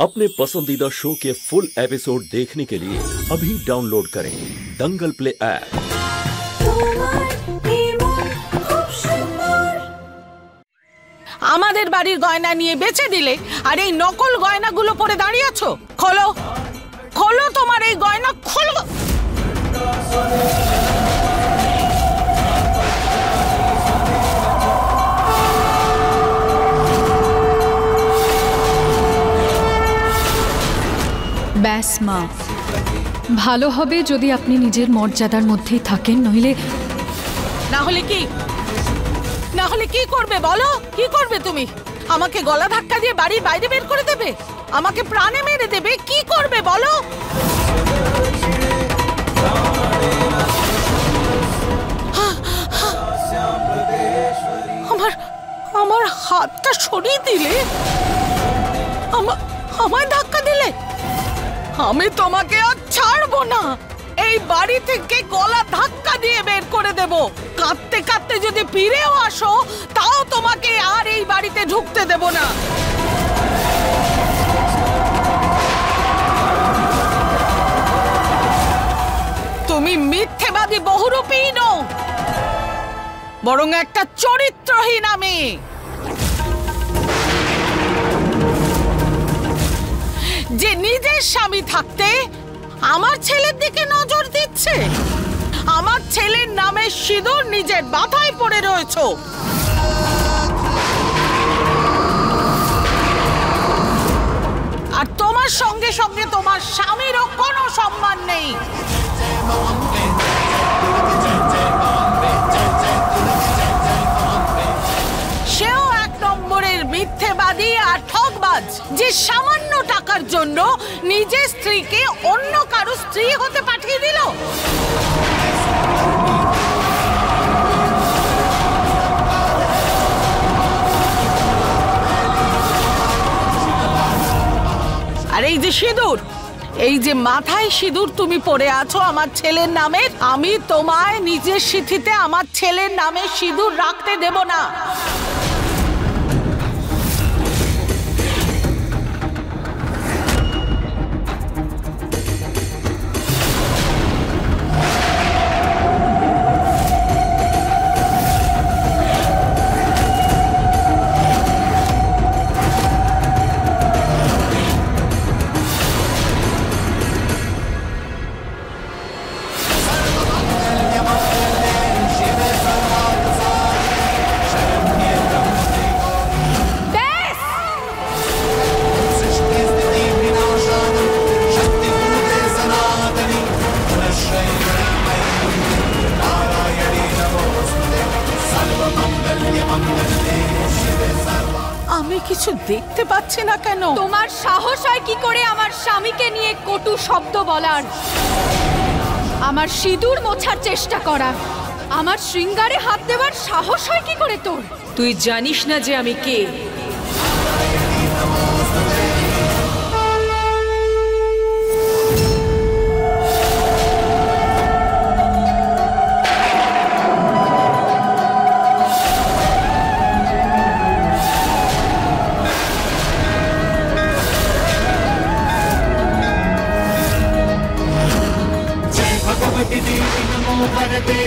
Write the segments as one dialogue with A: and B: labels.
A: अपने पसंदीदा शो के फुल एपिसोड देखने के लिए अभी डाउनलोड करें दंगल प्ले ऐप।
B: আমাদের বাড়ির গয়না নিয়ে বেচে দিলে আর এই নকল গয়নাগুলো পরে দাঁড়িয়ে আছো। খোলো খোলো তোমার এই গয়না খোলো।
C: ব্যাস মা, ভালো হবে যদি আপনি নিজের মর্যাদার মধ্যেই থাকেন, নইলে
B: না হলে কি করবে বলো? কি করবে তুমি? আমাকে গলা ধাক্কা দিয়ে বাড়ির বাইরে বের করে দেবে? আমাকে প্রাণে মেরে দেবে? কি করবে বলো? আমার হাতটা সরিয়ে দিলে, আমায় ধাক্কা দিলে, আমি তোমাকে আর ছাড়বো না। এই বাড়ি থেকে গলা ধাক্কা দিয়ে বের করে দেব। কাঁদতে কাঁদতে যদি ফিরেও আসো তাও তোমাকে আর এই বাড়িতে ঢুকতে দেব না। তুমি মিথ্যেবাদী বহুরূপী নও, বরং একটা চরিত্রহীন মেয়ে। যে নিজের স্বামী থাকতে আমার ছেলের দিকে নজর দিচ্ছে। আমার ছেলের নামে সিঁদুর নিজের মাথায় পড়ে রয়েছে, আর তোমার সঙ্গে সঙ্গে তোমার স্বামীরও কোনো সম্মান নেই। সেও এক নম্বরের মিথ্যেবাদী আর ঠকবাজ, যে সামান্য টাকার জন্য নিজের স্ত্রীকে অন্য কারো স্ত্রী হতে পাঠিয়ে দিল। আর এই যে সিঁদুর, এই যে মাথায় সিঁদুর তুমি পরে আছো আমার ছেলের নামে, আমি তোমায় নিজের সিঁথিতে আমার ছেলের নামে সিঁদুর রাখতে দেব না। আমি কিছু দেখতে পাচ্ছি না কেন?
C: তোমার সাহস হয় কি করে আমার স্বামীকে নিয়ে কটু শব্দ বলার, আমার সিঁদুর মোছার চেষ্টা করা, আমার শৃঙ্গারে হাত দেওয়ার সাহস হয় কি করে তোর?
D: তুই জানিস না যে আমি কে?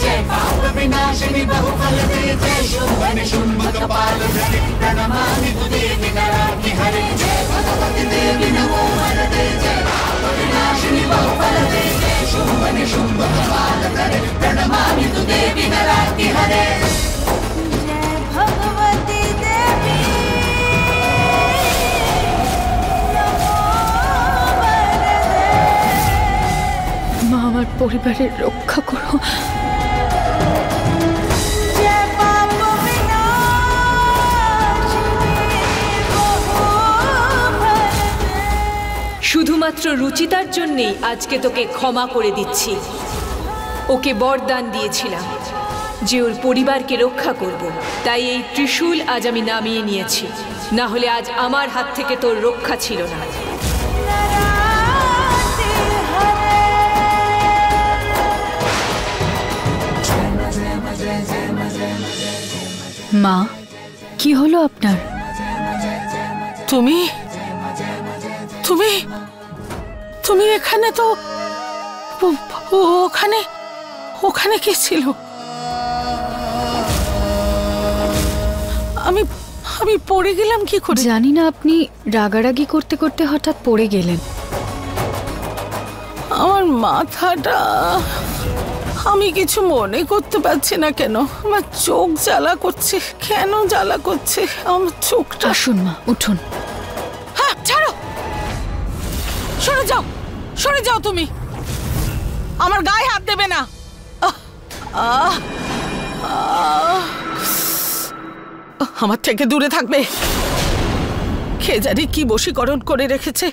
E: जय पाप विनाशिनी बहुफल दे, जय शुंभ निशुंभ कपाल धरे, प्रणमामि देवी नराति हरे। जय भगवती देवी नमो वरदे, जय पाप विनाशिनी बहुफल दे, जय शुंभ निशुंभ कपाल धरे, प्रणमामि देवी नराति हरे। जय भगवती देवी नमो वरदे।
C: মা, আমার পরিবারের রক্ষা করো।
D: শুধুমাত্র রুচিতার জন্যেই আজকে তোকে ক্ষমা করে দিচ্ছি। ওকে বরদান দিয়েছিলাম যে ওর পরিবারকে রক্ষা করব, তাই এই ত্রিশূল আজ আমি নামিয়ে নিয়েছি, না হলে আজ আমার হাত থেকে তোর রক্ষা ছিল না।
C: মা, কি হলো আপনার?
B: তুমি তুমি তুমি এখানে তো ওখানে ওখানে কি ছিল? আমি আমি পড়ে গেলাম কি করে?
C: জানি না, আপনি রাগারাগি করতে করতে হঠাৎ পড়ে গেলেন।
B: আমার মাথাটা, আমি কিছু মনে করতে পারছি না কেন। আমার চোখ জ্বালা করছে। কেন জ্বালা করছে আমার চোখটা?
C: আসুন মা, উঠুন।
B: হ্যাঁ, ছাড়ো, সরে যাও, সরে যাও। তুমি আমার গায়ে হাত দেবে না। আমার থেকে দূরে থাকবে। কে জানি কি বশীকরণ করে রেখেছে।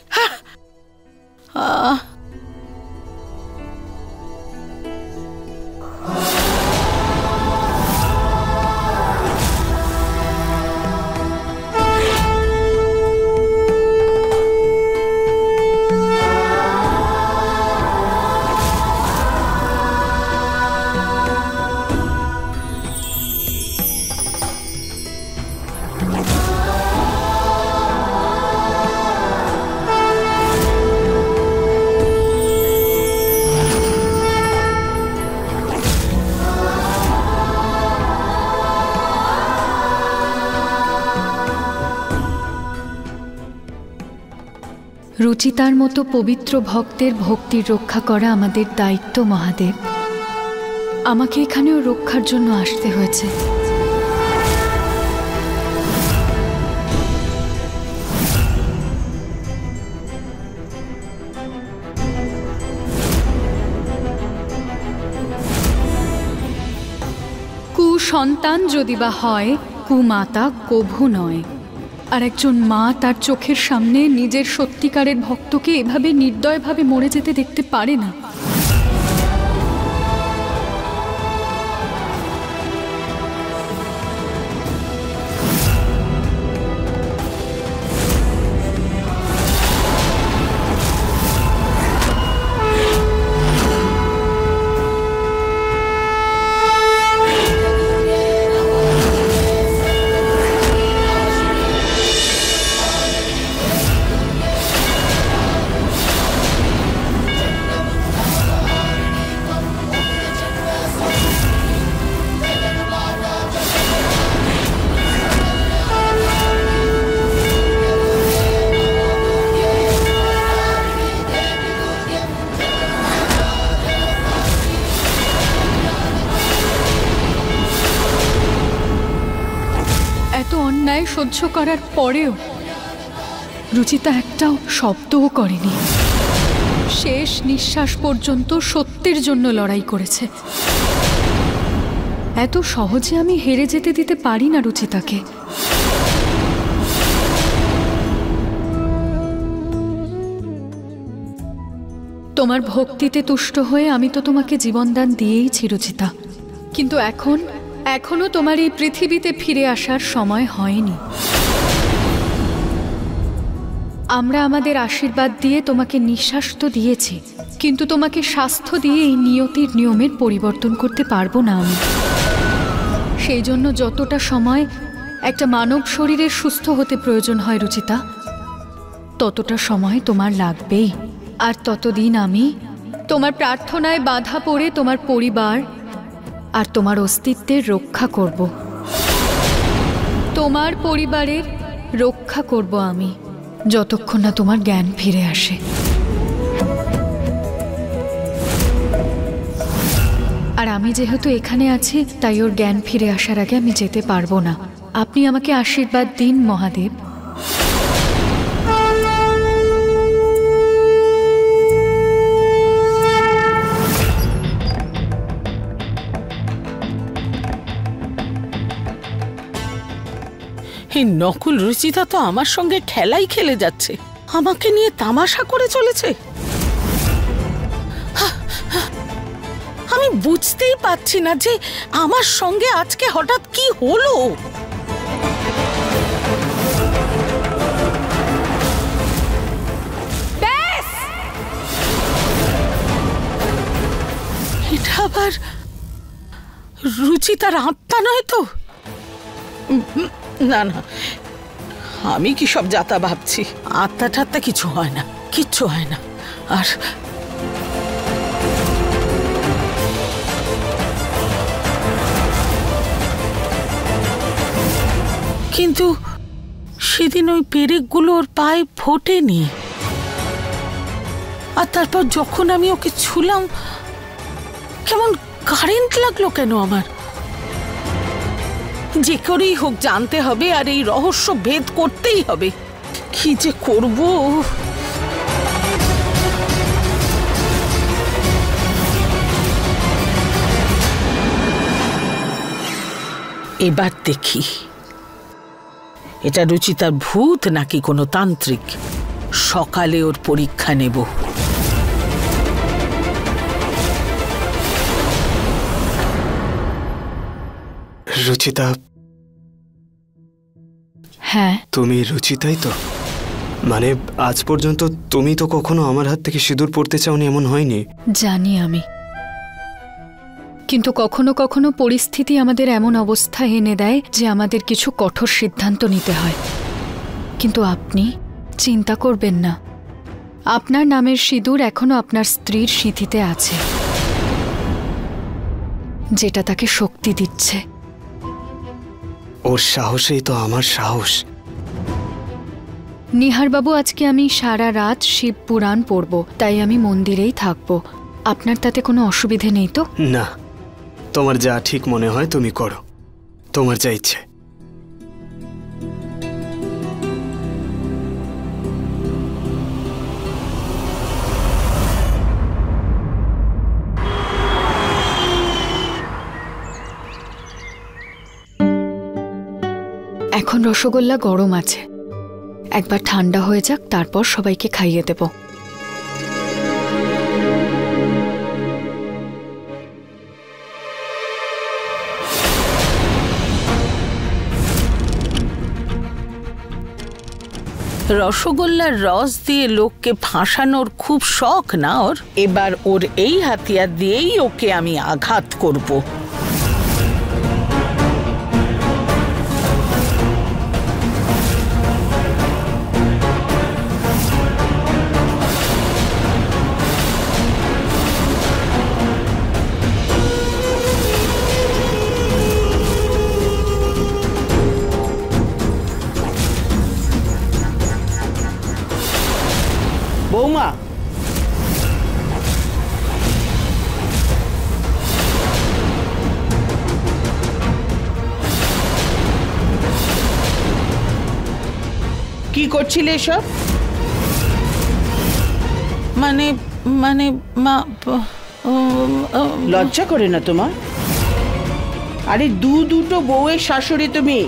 C: রুচিতার মতো পবিত্র ভক্তের ভক্তির রক্ষা করা আমাদের দায়িত্ব মহাদেব। আমাকে এখানেও রক্ষার জন্য আসতে হয়েছে। কুসন্তান যদি বা হয়, কুমাতা কভু নয়। আর একজন মা তার চোখের সামনে নিজের সত্যিকারের ভক্তকে এভাবে নির্দয়ভাবে মরে যেতে দেখতে পারে না। অন্যায় সহ্য করার পরেও রুচিতা একটাও শব্দও করেনি। শেষ নিঃশ্বাস পর্যন্ত সত্যের জন্য লড়াই করেছে। এত সহজে আমি হেরে যেতে দিতে পারি না রুচিতাকে। তোমার ভক্তিতে তুষ্ট হয়ে আমি তো তোমাকে জীবনদান দিয়েইছি রুচিতা, কিন্তু এখনো তোমার এই পৃথিবীতে ফিরে আসার সময় হয়নি। আমরা আমাদের আশীর্বাদ দিয়ে তোমাকে নিঃশ্বাস তো দিয়েছি, কিন্তু তোমাকে স্বাস্থ্য দিয়ে এই নিয়তির নিয়মের পরিবর্তন করতে পারবো না আমি। সেই জন্য যতটা সময় একটা মানব শরীরের সুস্থ হতে প্রয়োজন হয় রুচিতা, ততটা সময় তোমার লাগবেই। আর ততদিন আমি তোমার প্রার্থনায় বাধা পড়ে তোমার পরিবার আর তোমার অস্তিত্বের রক্ষা করব। তোমার পরিবারের রক্ষা করব আমি, যতক্ষণ না তোমার জ্ঞান ফিরে আসে। আর আমি যেহেতু এখানে আছি, তাই ওর জ্ঞান ফিরে আসার আগে আমি যেতে পারবো না। আপনি আমাকে আশীর্বাদ দিন মহাদেব।
B: এই নকুল রুচিতা তো আমার সঙ্গে খেলাই খেলে যাচ্ছে, আমাকে নিয়ে তামাশা করে চলেছে। আমি বুঝতেই পারছি না যে আমার সঙ্গে আজকে হঠাৎ কি হলো। এটা আবার রুচিতার আত্মা নয় তো? না না, আমি কি সব যাতা ভাবছি? আত্মা ঠাত্তা কিছু হয় না, কিচ্ছু হয় না। আর কিন্তু সেদিন ওই পেরেকগুলো ওর পায়ে ফোটেনি। আর তারপর যখন আমি ওকে ছুলাম, কেমন কারেন্ট লাগলো কেন আমার? যে করেই হোক জানতে হবে, আর এই রহস্য ভেদ করতেই হবে। কি যে করব? এবার দেখি এটা রুচিতার ভূত নাকি কোনো তান্ত্রিক। সকালে ওর পরীক্ষা নেব।
F: রুচিতা,
C: হ্যাঁ,
F: তুমি রুচিতাই তো? মানে আজ পর্যন্ত তুমি তো কখনো আমার হাত থেকে সিঁদুর পড়তে চাওনি, এমন হয়নি?
C: জানি আমি, কিন্তু কখনো কখনো পরিস্থিতি আমাদের এমন অবস্থা এনে দেয় যে আমাদের কিছু কঠোর সিদ্ধান্ত নিতে হয়। কিন্তু আপনি চিন্তা করবেন না, আপনার নামের সিঁদুর এখনো আপনার স্ত্রীর সিঁথিতে আছে, যেটা তাকে শক্তি দিচ্ছে।
F: ওর সাহসেই তো আমার সাহস।
C: নিহারবাবু, আজকে আমি সারা রাত শিব পুরাণ পড়ব, তাই আমি মন্দিরেই থাকব। আপনার তাতে কোনো অসুবিধে নেই তো?
F: না, তোমার যা ঠিক মনে হয় তুমি করো, তোমার যা ইচ্ছে।
C: এখন রসগোল্লা গরম আছে, একবার ঠান্ডা হয়ে যাক, তারপর সবাইকে খাইয়ে দেব।
B: রসগোল্লার রস দিয়ে লোককে ফাঁসানোর খুব শখ না ওর। এবার ওর এই হাতিয়ার দিয়েই ওকে আমি আঘাত করব।
G: বৌমা, কি করছিলে এসব?
B: মানে মানে মা,
G: লজ্জা করে না তোমার? আরে দুটো বউয়ের শাশুড়ি তুমি,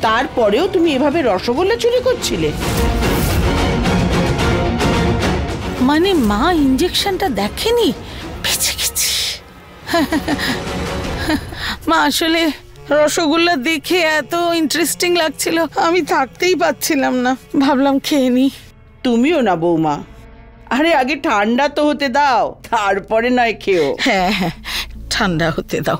G: তারপরেও তুমি এভাবে রসগোল্লা চুরি করছিলে?
B: মানে মা ইঞ্জেকশনটা দেখেনি, বেঁচে গেছি। মা আসলে রসগোল্লা দেখে এত ইন্টারেস্টিং লাগছিল, আমি থাকতেই পারছিলাম না, ভাবলাম খেয়ে নি।
G: তুমিও না বৌমা, আরে আগে ঠান্ডা তো হতে দাও, তারপরে নয় খেও।
B: হ্যাঁ হ্যাঁ, ঠান্ডা হতে দাও।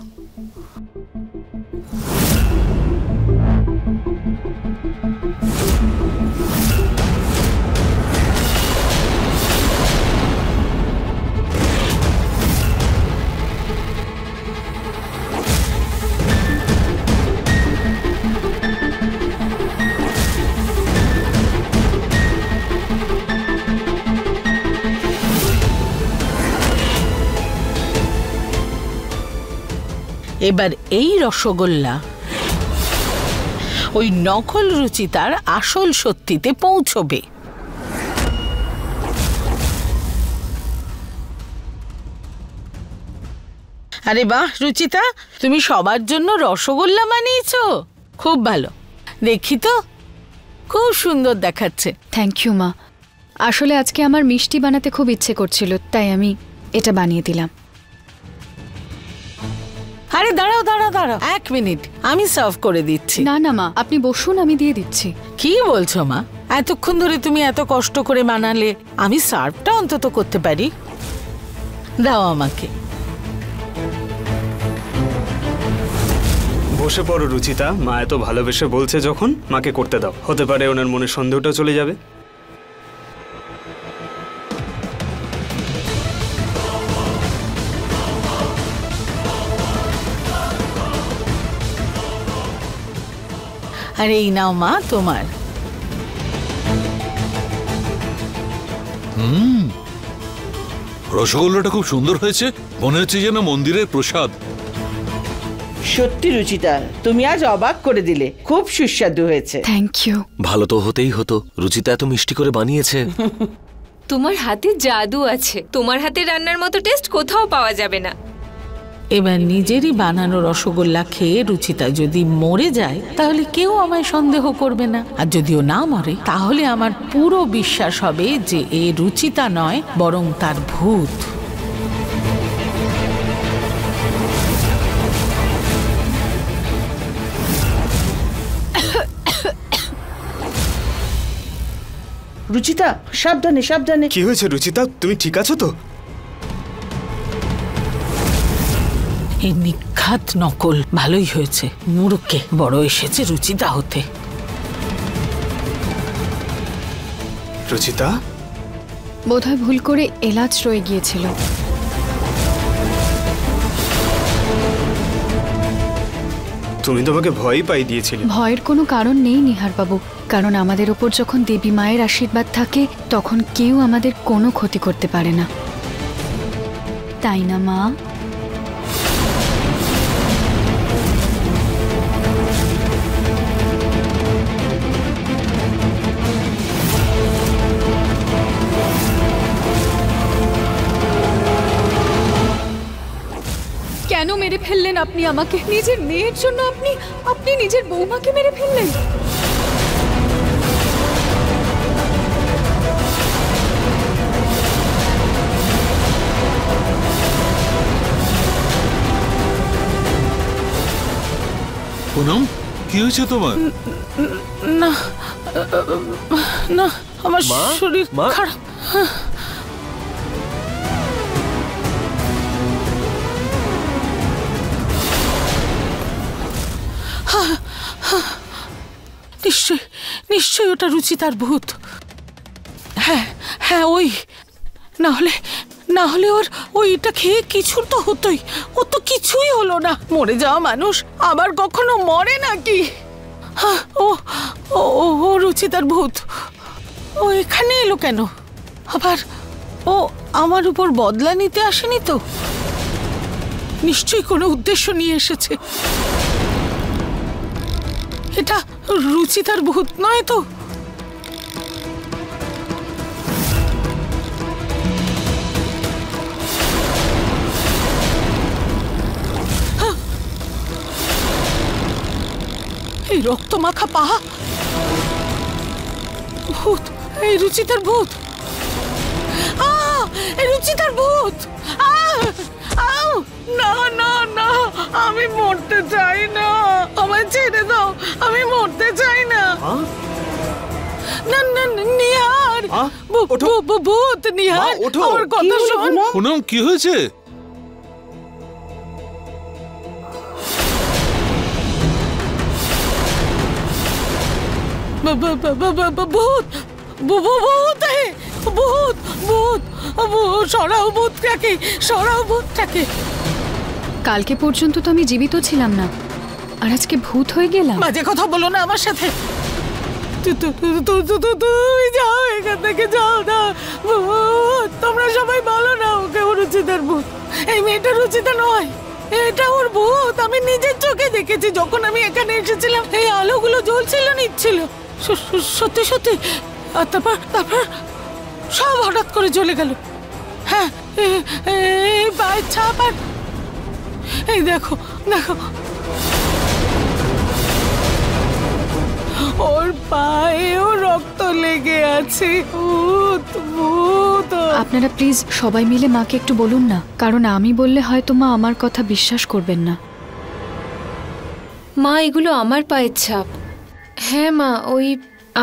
B: এবার এই রসগোল্লা ওই নকল রুচিতার আসল সত্যিতে পৌঁছবে। আরে বাহ রুচিতা, তুমি সবার জন্য রসগোল্লা বানিয়েছো, খুব ভালো। দেখি তো, খুব সুন্দর দেখাচ্ছে।
C: থ্যাংক ইউ মা, আসলে আজকে আমার মিষ্টি বানাতে খুব ইচ্ছে করছিল, তাই আমি এটা বানিয়ে দিলাম।
B: আরে দাঁড়াও দাঁড়াও দাঁড়াও, 1 মিনিট, আমি সার্ভ করে দিচ্ছি।
C: না না মা, আপনি বসুন, আমি দিয়ে দিচ্ছি।
B: কি বলছো মা? এতক্ষণ ধরে তুমি এত কষ্ট করে বানালে, আমি সার্ভটা অন্তত করতে পারি। দাও আমাকে।
F: বসে পড়ো রুচিতা, মা এত ভালোবেসে বলছে যখন, মাকে করতে দাও। হতে পারে ওনার মনে সন্দেহটা চলে যাবে।
B: আর এই নাও মা তোমার।
H: রসগোল্লাটা খুব সুন্দর হয়েছে, মনে হচ্ছে যেন মন্দিরের প্রসাদ।
G: সত্যি রুচিতা, তুমি আজ অবাক করে দিলে, খুব সুস্বাদু হয়েছে।
C: Thank you.
I: ভালো তো হতেই হতো, রুচিতা এত মিষ্টি করে বানিয়েছে।
D: তোমার হাতে জাদু আছে, তোমার হাতে রান্নার মতো টেস্ট কোথাও পাওয়া যাবে না।
B: এবার নিজেরই বানানো রসগোল্লা খেয়ে রুচিতা যদি মরে যায় তাহলে কেউ আমায় সন্দেহ করবে না, আর যদিও না মরে তাহলে আমার পুরো বিশ্বাস হবে যে এ রুচিতা নয় বরং তার ভূত।
G: রুচিতা, সাবধানে সাবধানে।
F: কি হয়েছে রুচিতা, তুমি ঠিক আছো তো?
B: এই নিখাত নকল ভালোই হয়েছে, মুরুকে বড় এসেছে রুচিতা হতে।
F: রুচিতা,
C: বোধহয় ভুল করে এলাচ রয়ে গিয়েছিল।
F: তুমি তোমাকে ভয়ই পাই দিয়েছিলে।
C: ভয়ের কোনো কারণ নেই নিহারবাবু, কারণ আমাদের ওপর যখন দেবী মায়ের আশীর্বাদ থাকে তখন কেউ আমাদের কোনো ক্ষতি করতে পারে না, তাই না মা? কেন মেরে ফেললেন আপনি আমাকে? নিজের মেয়ের জন্য আপনি নিজের বৌমাকে মেরে ফেললেন।
H: পুনম, কি হয়েছে তোমার?
B: না না, আমার শরীর খারাপ। নিশ্চয়ই ওটা রুচিতার ভূত। হ্যাঁ হ্যাঁ, ওই না হলে ওর ওইটা খেয়ে কিছুর তো হতোই, ও তো কিছুই হলো না। মরে যাওয়া মানুষ আবার কখনো মরে নাকি? ও ও ও রুচিতার ভূত। ও এখানে এলো কেন? আবার ও আমার উপর বদলা নিতে আসেনি তো? নিশ্চয়ই কোনো উদ্দেশ্য নিয়ে এসেছে। এটা রুচিতার ভূত নয় তো? এই রক্ত মাখা পা, ভূত, এই রুচিতার ভূত, এই রুচিতার ভূত। না না না, আমি মরতে চাই না, আমায় ছেড়ে দাও, আমি মরতে চাই না। না না নিহার, ভূত নিহার, আমার কথা শোন।
H: পুনম, কি হয়েছে?
B: ভূত ভূত ভূত ভূত, সরাও ভূতটাকে, সরাও ভূতটাকে।
C: কালকে পর্যন্ত তো আমি জীবিত ছিলাম না, আর আজকে ভূত হয়ে গেলাম।
B: বাজে কথা বলো না আমার সাথে। তুমি যাও এখান থেকে, যাও না। তোমরা সবাই বলো না ওকে রুচিতার ভূত। এই মেয়েটা রুচিতা নয়, এটা ওর ভূত। আমি নিজের চোখে দেখেছি যখন আমি এখানে এসেছিলাম, এই আলোগুলো জ্বলছিল, নিচ্ছিল সত্যি সত্যি। আর তারপর সব হঠাৎ করে জ্বলে গেল। হ্যাঁ, এই পায়ের ছাপ, আর এই দেখো দেখো, ওর পায়েও রক্ত লেগে আছে। ভূত ভূত।
C: আপনারা প্লিজ সবাই মিলে মাকে একটু বলুন না, কারণ আমি বললে হয়তো মা আমার কথা বিশ্বাস করবেন না।
D: মা, এগুলো আমার পায়ের ছাপ। হ্যাঁ মা, ওই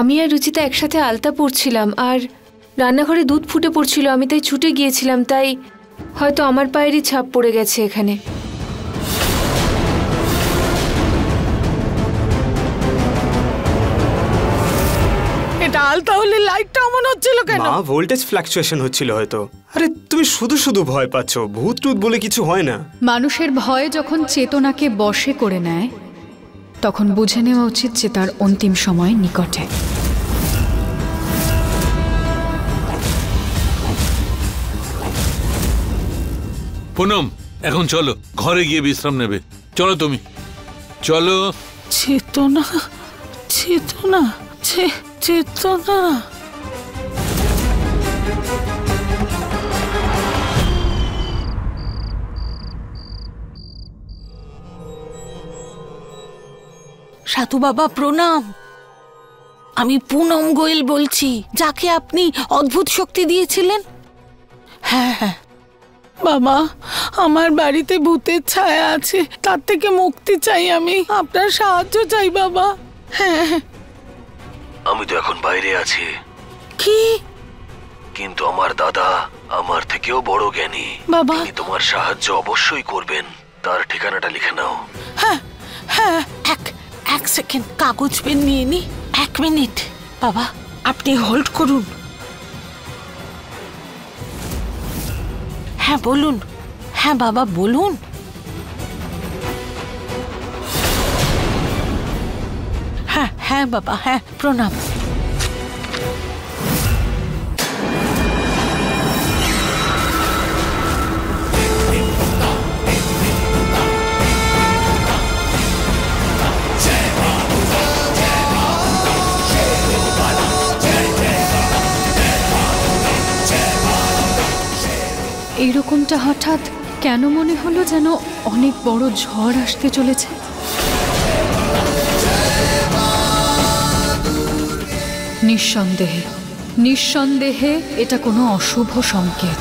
D: আমি আর রুচিতা একসাথে আলতা পড়ছিলাম, আর রান্নাঘরে দুধ ফুটে পড়ছিল, আমি তাই ছুটে গিয়েছিলাম, তাই হয়তো আমার পায়েরই ছাপ পড়ে গেছে এখানে।
B: কাল তাহলে লাইটটা অমন হচ্ছিল কেন?
F: মা ভোল্টেজ ফ্ল্যাকচুয়েশন হচ্ছিল হয়তো। আরে তুমি শুধু শুধু ভয় পাচ্ছ, ভূত টুত বলে কিছু হয় না।
C: মানুষের ভয় যখন চেতনাকে বশে করে নেয় তখন বুঝে নেওয়া উচিত যে তার অন্তিম সময় নিকটে।
H: পুনম, এখন চলো, ঘরে গিয়ে বিশ্রাম নেবে। চলো তুমি, চলো।
B: চেতনা, চেতনা, চেতনা। সাধু বাবা প্রণাম। আমি পুনম গোয়েল বলছি, যাকে আপনি অদ্ভুত শক্তি দিয়েছিলেন। হ্যাঁ হ্যাঁ বাবা, আমার বাড়িতে ভূতের ছায়া আছে, তার থেকে মুক্তি চাই আমি, আপনার সাহায্য চাই বাবা। হ্যাঁ।
I: আমি তো এখন বাইরে আছি,
B: কি?
I: কিন্তু আমার দাদা আমার থেকেও বড় জ্ঞানী
B: বাবা,
I: তিনি তোমার সাহায্য অবশ্যই করবেন। তার ঠিকানাটা লিখে নাও।
B: হ্যাঁ হ্যাঁ, এক সেকেন্ড, কাগজ পেন নিয়ে নি। 1 মিনিট বাবা, আপনি হোল্ড করুন। হ্যাঁ বলুন। হ্যাঁ বাবা বলুন। হ্যাঁ হ্যাঁ বাবা, হ্যাঁ প্রণাম।
C: এইরকমটা হঠাৎ কেন মনে হলো যেন অনেক বড় ঝড় আসতে চলেছে? নিঃসন্দেহে নিঃসন্দেহে এটা কোনো অশুভ সংকেত।